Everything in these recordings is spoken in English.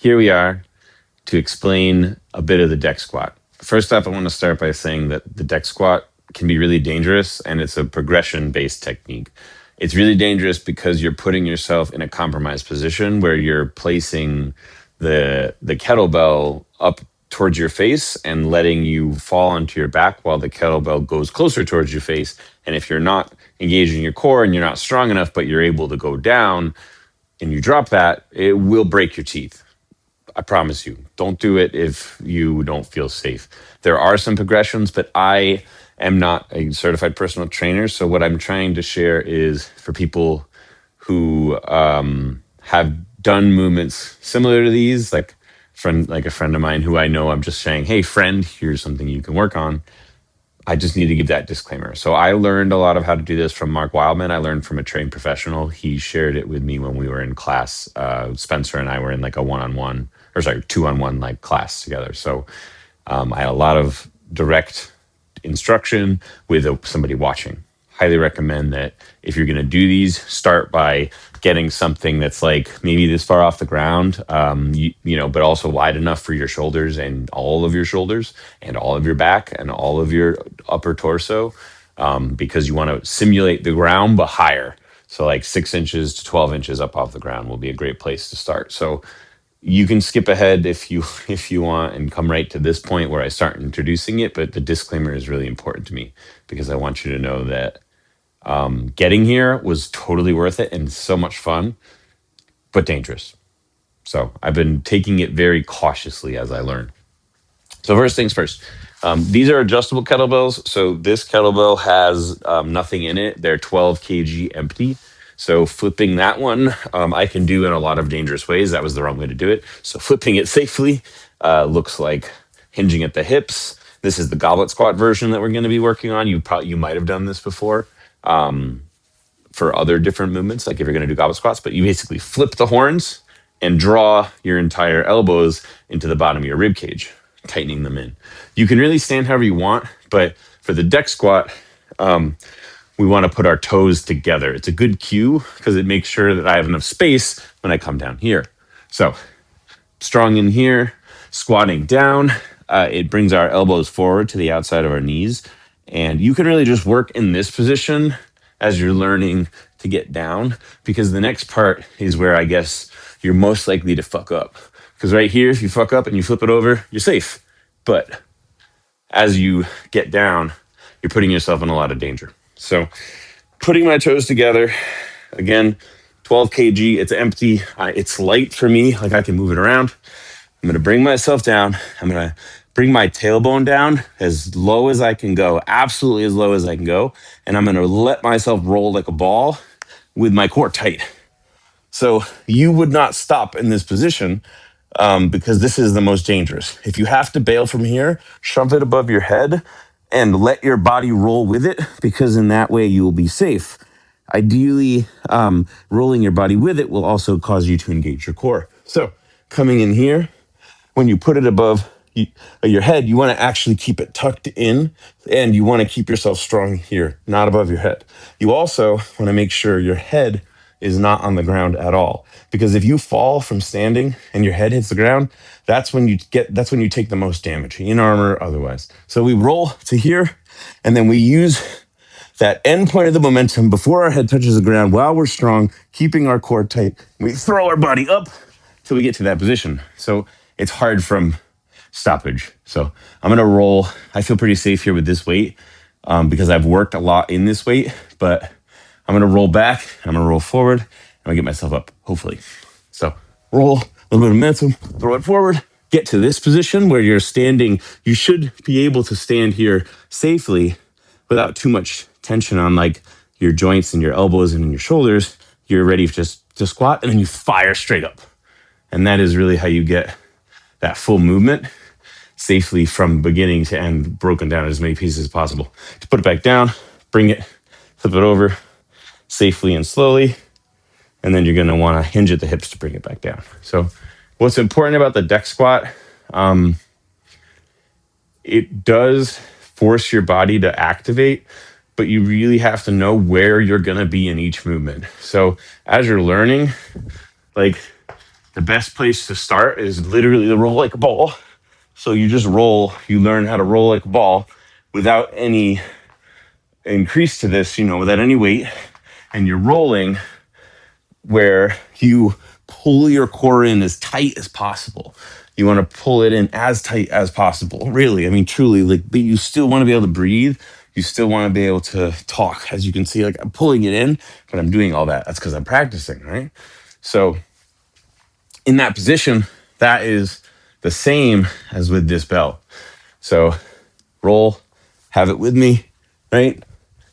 here we are to explain a bit of the deck squat. First off, I want to start by saying that the deck squat can be really dangerous and it's a progression based technique. It's really dangerous because you're putting yourself in a compromised position where you're placing the kettlebell up towards your face and letting you fall onto your back while the kettlebell goes closer towards your face. And if you're not engaging your core and you're not strong enough, but you're able to go down and you drop that, it will break your teeth. I promise you. Don't do it if you don't feel safe. There are some progressions, but I am not a certified personal trainer. So what I'm trying to share is for people who have done movements similar to these, like a friend of mine who I know. I'm just saying, hey, friend, here's something you can work on. I just need to give that disclaimer. So I learned a lot of how to do this from Mark Wildman. I learned from a trained professional. He shared it with me when we were in class. Spencer and I were in like a one-on-one, or sorry, two-on-one like class together. So I had a lot of direct instruction with somebody watching. Highly recommend that if you're going to do these, start by getting something that's like maybe this far off the ground, but also wide enough for your shoulders and all of your shoulders and all of your back and all of your upper torso, because you want to simulate the ground but higher. So like 6 inches to 12 inches up off the ground will be a great place to start. So you can skip ahead if you want and come right to this point where I start introducing it, but the disclaimer is really important to me because I want you to know that getting here was totally worth it and so much fun, but dangerous. So I've been taking it very cautiously as I learn. So first things first, these are adjustable kettlebells. So this kettlebell has nothing in it. They're 12 kg empty. So flipping that one, I can do in a lot of dangerous ways. That was the wrong way to do it. So flipping it safely looks like hinging at the hips. This is the goblet squat version that we're going to be working on. You might have done this before for other different movements, like if you're going to do goblet squats. But you basically flip the horns and draw your entire elbows into the bottom of your rib cage, tightening them in. You can really stand however you want, but for the deck squat, we want to put our toes together. It's a good cue because it makes sure that I have enough space when I come down here. So strong in here, squatting down. It brings our elbows forward to the outside of our knees. And you can really just work in this position as you're learning to get down, because the next part is where I guess you're most likely to fuck up. Because right here, if you fuck up and you flip it over, you're safe. But as you get down, you're putting yourself in a lot of danger. So putting my toes together, again, 12 kg, it's empty. It's light for me, like I can move it around. I'm going to bring myself down. I'm going to bring my tailbone down as low as I can go, absolutely as low as I can go. And I'm going to let myself roll like a ball with my core tight. So you would not stop in this position because this is the most dangerous. If you have to bail from here, shove it above your head and let your body roll with it, because in that way you will be safe. Ideally, rolling your body with it will also cause you to engage your core. So coming in here, when you put it above your head, you want to actually keep it tucked in, and you want to keep yourself strong here, not above your head. You also want to make sure your head is not on the ground at all, because if you fall from standing and your head hits the ground, that's when you take the most damage, in armor or otherwise. So we roll to here, and then we use that end point of the momentum before our head touches the ground while we're strong, keeping our core tight. We throw our body up till we get to that position. So it's hard from stoppage. So I'm going to roll. I feel pretty safe here with this weight because I've worked a lot in this weight, but I'm going to roll back. I'm going to roll forward. And I'll get myself up, hopefully. So roll, a little bit of momentum, throw it forward, get to this position where you're standing. You should be able to stand here safely without too much tension on like your joints and your elbows and your shoulders. You're ready just to squat, and then you fire straight up. And that is really how you get that full movement safely from beginning to end, broken down in as many pieces as possible. To put it back down, bring it, flip it over safely and slowly, and then you're going to want to hinge at the hips to bring it back down. So what's important about the deck squat, it does force your body to activate, but you really have to know where you're going to be in each movement. So as you're learning, like the best place to start is literally to roll like a ball. So you just roll, you learn how to roll like a ball without any increase to this, without any weight. And you're rolling where you pull your core in as tight as possible. You want to pull it in as tight as possible. Really, I mean, truly, like, but you still want to be able to breathe. You still want to be able to talk. As you can see, like I'm pulling it in, but I'm doing all that. That's because I'm practicing, right? So in that position, that is the same as with this bell. So roll, have it with me, right?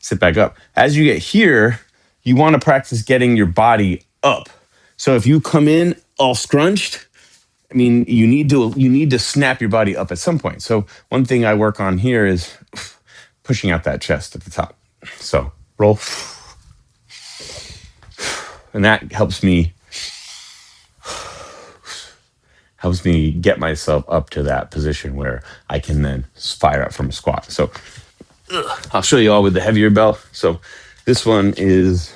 Sit back up. As you get here, you want to practice getting your body up. So if you come in all scrunched, I mean, you need to snap your body up at some point. So one thing I work on here is pushing out that chest at the top. So roll, and that helps me get myself up to that position where I can then fire up from a squat. So I'll show you all with the heavier bell. So this one is,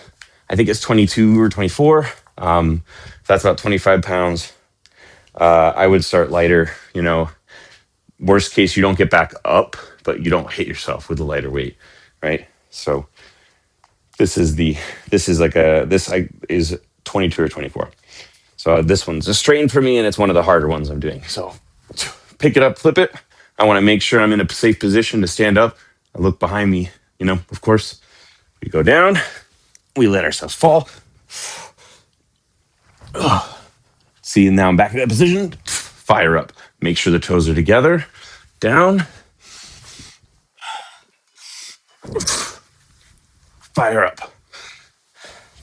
I think it's 22 or 24. That's about 25 pounds. I would start lighter. Worst case, you don't get back up, but you don't hit yourself with a lighter weight, right? So this is 22 or 24. So this one's a strain for me, and it's one of the harder ones I'm doing. So pick it up, flip it. I want to make sure I'm in a safe position to stand up. I look behind me, of course. We go down. We let ourselves fall. See, now I'm back in that position. Fire up. Make sure the toes are together. Down. Fire up.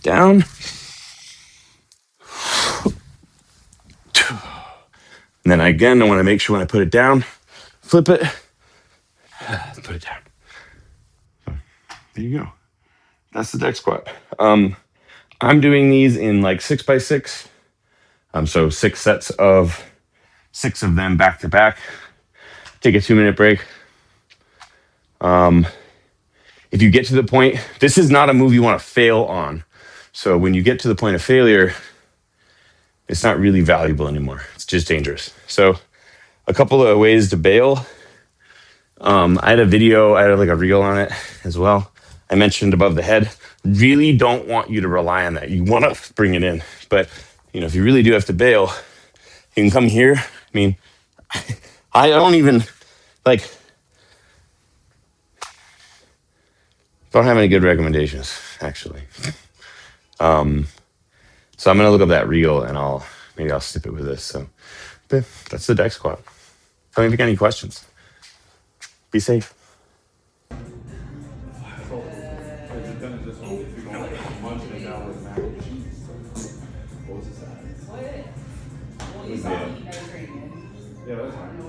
Down. And then again, I want to make sure when I put it down, flip it, put it down. There you go. That's the deck squat. I'm doing these in like 6x6. So 6 sets of 6 of them back to back. Take a 2-minute break. If you get to the point, this is not a move you want to fail on. So when you get to the point of failure, it's not really valuable anymore. It's just dangerous. So a couple of ways to bail. I had a video, I had like a reel on it as well. I mentioned above the head. Really don't want you to rely on that. You want to bring it in. But, if you really do have to bail, you can come here. I mean, I don't even, don't have any good recommendations, actually. So I'm going to look up that reel and maybe I'll snip it with this. So that's the deck squat. Tell me if you got any questions. Be safe. Yeah, that's fine.